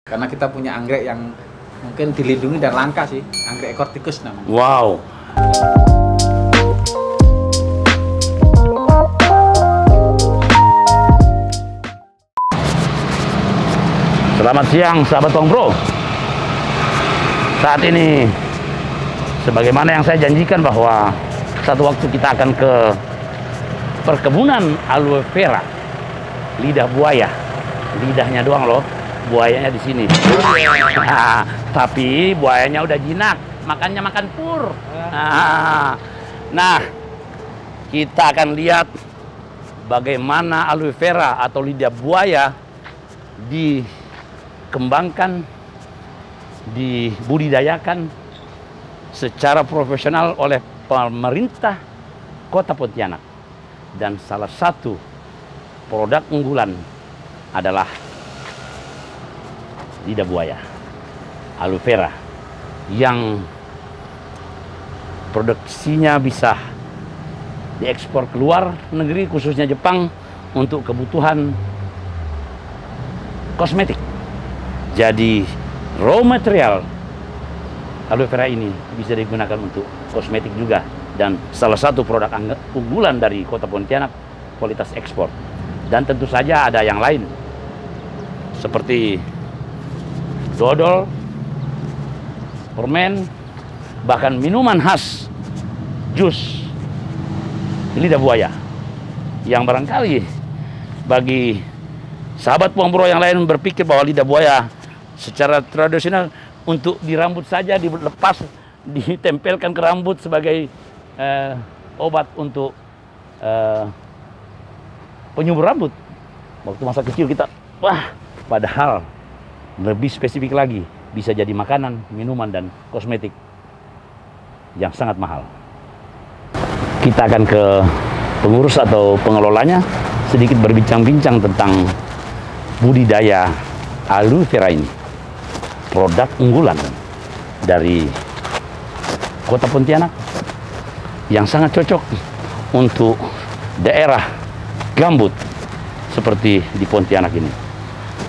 Karena kita punya anggrek yang mungkin dilindungi dan langka sih, anggrek ekor tikus namanya. Wow. Selamat siang sahabat Pongbro. Saat ini sebagaimana yang saya janjikan bahwa satu waktu kita akan ke perkebunan aloe vera, lidah buaya. Lidahnya doang loh, buayanya di sini. Tapi buayanya udah jinak, makannya makan pur. Nah, kita akan lihat bagaimana aloe vera atau lidah buaya dikembangkan, dibudidayakan secara profesional oleh pemerintah Kota Pontianak. Dan salah satu produk unggulan adalah lidah buaya, aloe vera, yang produksinya bisa diekspor keluar negeri, khususnya Jepang, untuk kebutuhan kosmetik. Jadi raw material aloe vera ini bisa digunakan untuk kosmetik juga, dan salah satu produk unggulan dari Kota Pontianak, kualitas ekspor. Dan tentu saja ada yang lain seperti dodol, permen, bahkan minuman khas, jus lidah buaya, yang barangkali bagi sahabat Pongbro yang lain berpikir bahwa lidah buaya secara tradisional untuk di rambut saja, dilepas, ditempelkan ke rambut sebagai obat untuk penyubur rambut. Waktu masa kecil kita, wah, padahal lebih spesifik lagi, bisa jadi makanan, minuman, dan kosmetik yang sangat mahal. Kita akan ke pengurus atau pengelolanya, sedikit berbincang-bincang tentang budidaya aloe vera ini, produk unggulan dari Kota Pontianak yang sangat cocok untuk daerah gambut seperti di Pontianak ini.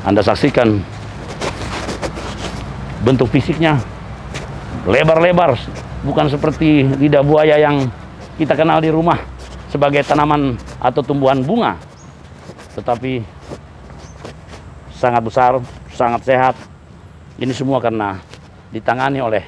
Anda saksikan bentuk fisiknya lebar-lebar, bukan seperti lidah buaya yang kita kenal di rumah sebagai tanaman atau tumbuhan bunga, tetapi sangat besar, sangat sehat. Ini semua karena ditangani oleh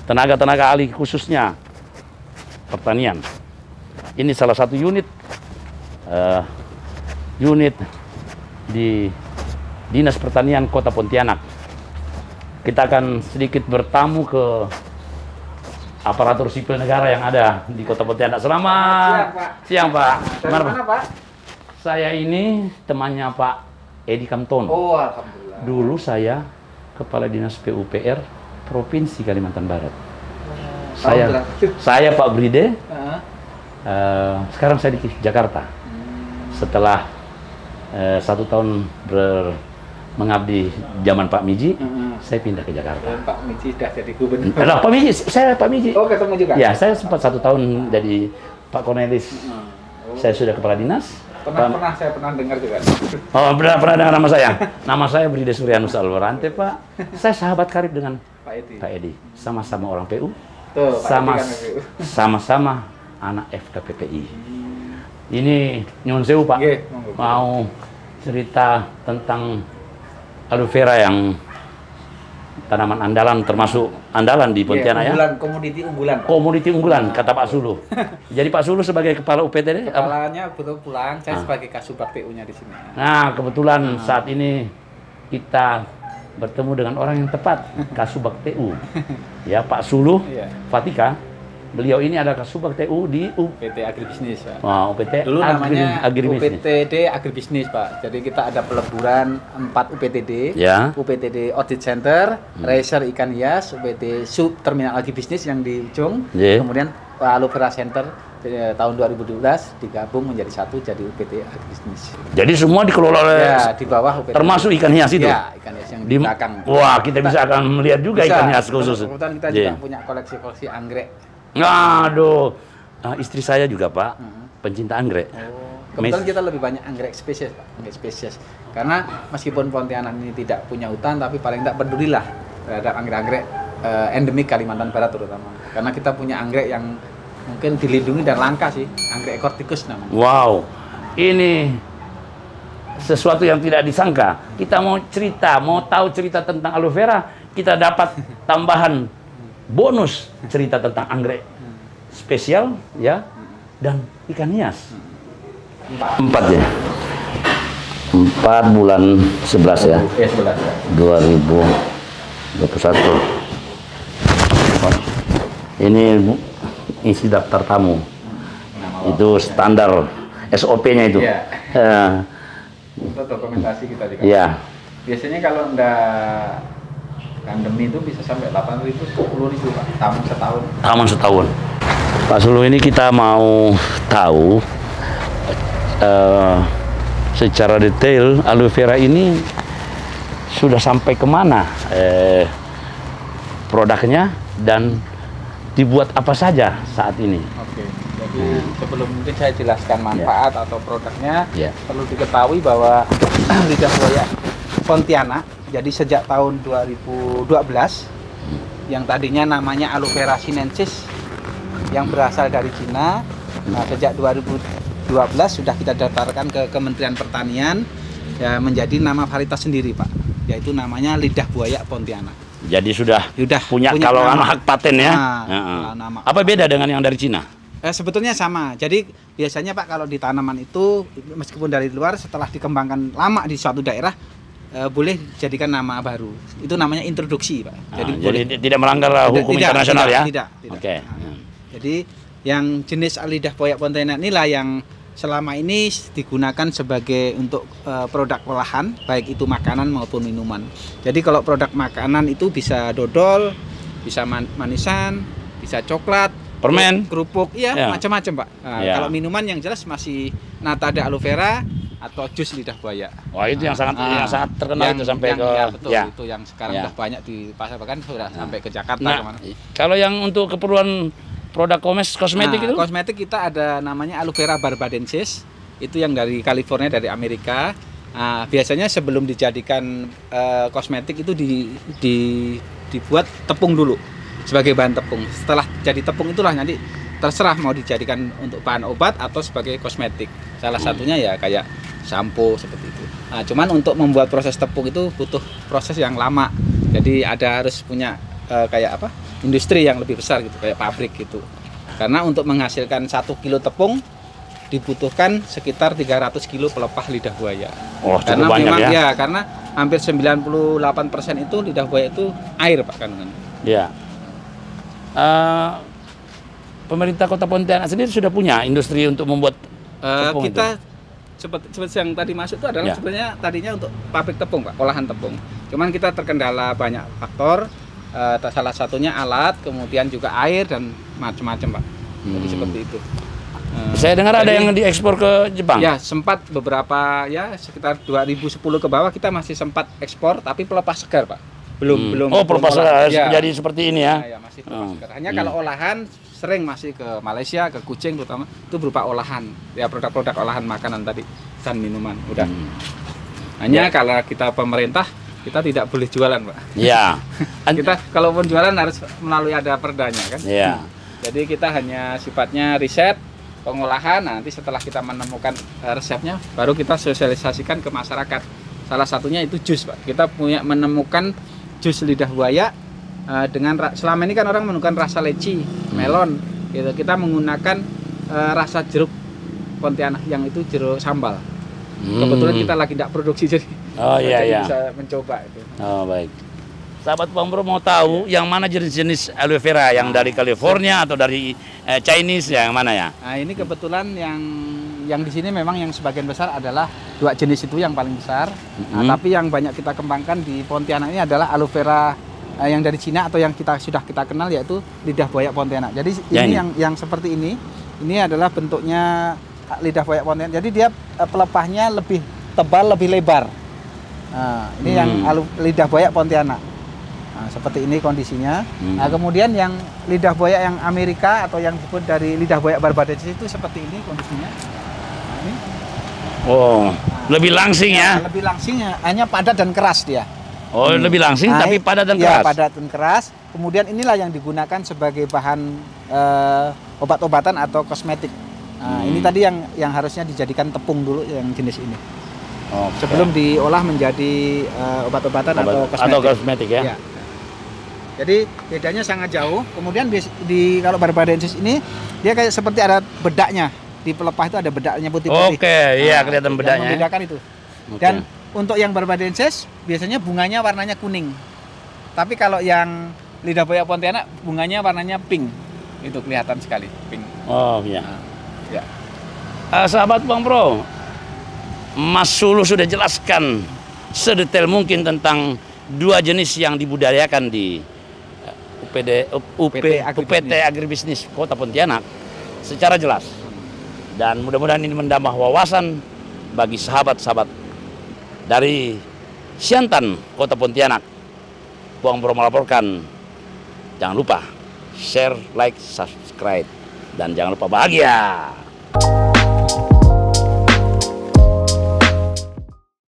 tenaga-tenaga ahli, khususnya pertanian. Ini salah satu unit di Dinas Pertanian Kota Pontianak. Kita akan sedikit bertamu ke aparatur sipil negara yang ada di Kota Pontianak. Selamat siang, Pak. Dari mana, Pak? Saya ini temannya Pak Edi Kamtono. Oh, alhamdulillah. Dulu saya Kepala Dinas PUPR Provinsi Kalimantan Barat. Saya Pak Bride. Sekarang saya di Jakarta. Setelah 1 tahun mengabdi zaman Pak Miji, saya pindah ke Jakarta. Pak Miji sudah jadi gubernur. Pak Miji, saya Pak Miji. Oh, ketemu juga? Ya, saya sempat 1 tahun jadi Pak Cornelis. Saya sudah kepala dinas. Saya pernah dengar juga. Oh, pernah dengar nama saya? Nama saya Bride Suryanus Alwarante, Pak. Saya sahabat karib dengan Pak Edi. Sama-sama orang PU. Tuh, Sama-sama anak FKPPI. Ini nyuwun sewu, Pak. Mau cerita tentang aloe vera yang tanaman andalan, termasuk andalan di Pontianak, ya? Komoditi unggulan. Komoditi unggulan, kata Pak Sulu. Jadi Pak Sulu sebagai kepala UPTD? Kepalanya betul pulang, saya sebagai Kasubag PU-nya di sini. Nah, kebetulan saat ini kita bertemu dengan orang yang tepat, Kasubag TU. Ya, Pak Sulu Fatika. Beliau ini adalah Kasubag TU di UPT Agribisnis, Pak. Wah, UPT dulu namanya Agribisnis. UPTD Agribisnis, Pak. Jadi kita ada peleburan 4 UPTD. Ya. UPTD Audit Center, Racer Ikan Hias, UPT Sub Terminal Agribisnis yang di ujung. Kemudian Aloe Vera Center tahun 2012 digabung menjadi satu, jadi UPT Agribisnis. Jadi semua dikelola oleh di bawah UPT. Termasuk ikan hias itu? Ya, ikan hias yang di belakang. Wah, kita bisa akan melihat juga ikan hias khusus. Kebetulan kita juga punya koleksi anggrek. Aduh, istri saya juga, Pak, pencinta anggrek. Kebetulan kita lebih banyak anggrek spesies, Pak. Anggrek spesies. Karena meskipun Pontianak ini tidak punya hutan, tapi paling tidak pedulilah terhadap anggrek-anggrek endemik Kalimantan Barat terutama. Karena kita punya anggrek yang mungkin dilindungi dan langka sih, anggrek ekor tikus namanya. Wow, ini sesuatu yang tidak disangka. Kita mau tahu cerita tentang aloe vera, kita dapat tambahan bonus cerita tentang anggrek spesial ya dan ikan hias. 4 ya. 4 bulan 11 ya. 2021. Ini isi daftar tamu. Itu standar SOP-nya itu. Iya. Itu dokumentasi kita juga. Iya. Biasanya kalau enggak pandemi itu bisa sampai 8.000, 10.000 Pak, taman setahun. Taman setahun. Pak Sulu, ini kita mau tahu secara detail aloe vera ini sudah sampai kemana produknya dan dibuat apa saja saat ini. Oke, jadi sebelum mungkin saya jelaskan manfaat atau produknya, perlu diketahui bahwa lidah buaya Pontianak, jadi sejak tahun 2012 yang tadinya namanya aloe vera sinensis yang berasal dari Cina, nah sejak 2012 sudah kita daftarkan ke Kementerian Pertanian ya, menjadi nama varietas sendiri Pak, yaitu namanya lidah buaya Pontianak. Jadi sudah punya kalau hak paten ya. Nama. Apa beda dengan yang dari Cina? Sebetulnya sama. Jadi biasanya Pak kalau di tanaman itu meskipun dari luar setelah dikembangkan lama di suatu daerah boleh jadikan nama baru. Itu namanya introduksi Pak. Jadi tidak melanggar hukum internasional ya? Tidak. Oke. Jadi yang jenis lidah buaya Pontianak inilah yang selama ini digunakan sebagai untuk produk olahan, baik itu makanan maupun minuman. Jadi kalau produk makanan itu bisa dodol, bisa manisan, bisa coklat, permen, kerupuk, macam-macam Pak. Kalau minuman yang jelas masih nata de aloe vera atau jus lidah buaya. Wah, itu yang sangat terkenal itu sampai ke itu yang sekarang sudah banyak di pasar, bahkan sudah sampai ke Jakarta kemana. Kalau yang untuk keperluan produk kosmetik itu? Kosmetik kita ada namanya aloe vera barbadensis, itu yang dari California, dari Amerika. Biasanya sebelum dijadikan kosmetik itu dibuat tepung dulu sebagai bahan tepung. Setelah jadi tepung itulah nanti terserah mau dijadikan untuk bahan obat atau sebagai kosmetik. Salah satunya ya kayak sampo seperti itu. Cuman untuk membuat proses tepung itu butuh proses yang lama. Jadi harus punya kayak apa? Industri yang lebih besar gitu, kayak pabrik gitu. Karena untuk menghasilkan 1 kilo tepung dibutuhkan sekitar 300 kilo pelepah lidah buaya. Karena memang karena hampir 98% itu lidah buaya itu air Pak kandungannya. Iya. Pemerintah Kota Pontianak sendiri sudah punya industri untuk membuat tepung kita seperti yang tadi masuk itu adalah sebenarnya tadinya untuk pabrik tepung Pak, olahan tepung. Cuman kita terkendala banyak faktor. Salah satunya alat, kemudian juga air dan macam-macam Pak. Jadi seperti itu. Saya dengar ada yang diekspor ke Jepang. Ya, sempat beberapa sekitar 2010 ke bawah kita masih sempat ekspor, tapi pelepah segar Pak. Belum. Oh, pelepah segar jadi seperti ini ya. Ya, masih pelepah segar. Hanya kalau olahan sering masih ke Malaysia, ke Kucing terutama itu berupa olahan. Ya, produk-produk olahan makanan tadi dan minuman. Udah. Hanya kalau kita pemerintah kita tidak boleh jualan Pak. Iya. Kita kalaupun jualan harus melalui ada perdanya kan. Iya. Jadi kita hanya sifatnya riset, pengolahan. Nanti setelah kita menemukan resepnya, baru kita sosialisasikan ke masyarakat. Salah satunya itu jus Pak. Kita menemukan jus lidah buaya dengan selama ini kan orang menemukan rasa leci, melon. Gitu. Kita menggunakan rasa jeruk Pontianak yang itu jeruk sambal. Kebetulan kita lagi tidak produksi jadi bisa mencoba itu. Oh baik. Sahabat Pembro mau tahu yang mana jenis-jenis aloe vera yang dari California atau dari Chinese yang mana ya? Nah ini kebetulan yang di sini memang yang sebagian besar adalah 2 jenis itu yang paling besar. Tapi yang banyak kita kembangkan di Pontianak ini adalah aloe vera yang dari Cina atau yang sudah kita kenal yaitu lidah buaya Pontianak. Jadi ini yang seperti ini adalah bentuknya lidah buaya Pontianak. Jadi dia pelepahnya lebih tebal, lebih lebar. Nah, ini yang lidah buaya Pontianak. Nah, seperti ini kondisinya. Nah, kemudian yang lidah buaya yang Amerika atau yang disebut dari lidah buaya barbadensis itu seperti ini kondisinya. Nah, ini Oh, lebih langsing ya? Lebih langsing, hanya padat dan keras dia. Oh, lebih langsing tapi padat dan keras. Ya, padat dan keras. Kemudian inilah yang digunakan sebagai bahan obat-obatan atau kosmetik. Nah, ini tadi yang harusnya dijadikan tepung dulu yang jenis ini. Sebelum diolah menjadi obat-obatan atau kosmetik. Ya. Jadi bedanya sangat jauh. Kemudian kalau Barbadensis ini dia kayak seperti ada bedaknya. Di pelepah itu ada bedaknya putih-putih. Oke, iya kelihatan bedaknya. Yang membedakan itu. Dan untuk yang Barbadensis biasanya bunganya warnanya kuning. Tapi kalau yang lidah buaya Pontianak bunganya warnanya pink. Itu kelihatan sekali, pink. Oh iya. Ya. Sahabat Bang Bro, Mas Sulu sudah jelaskan sedetail mungkin tentang dua jenis yang dibudidayakan di UPT Agribisnis Kota Pontianak secara jelas. Dan mudah-mudahan ini menambah wawasan bagi sahabat-sahabat dari Siantan, Kota Pontianak. Bang Bro melaporkan. Jangan lupa share, like, subscribe, dan jangan lupa bahagia.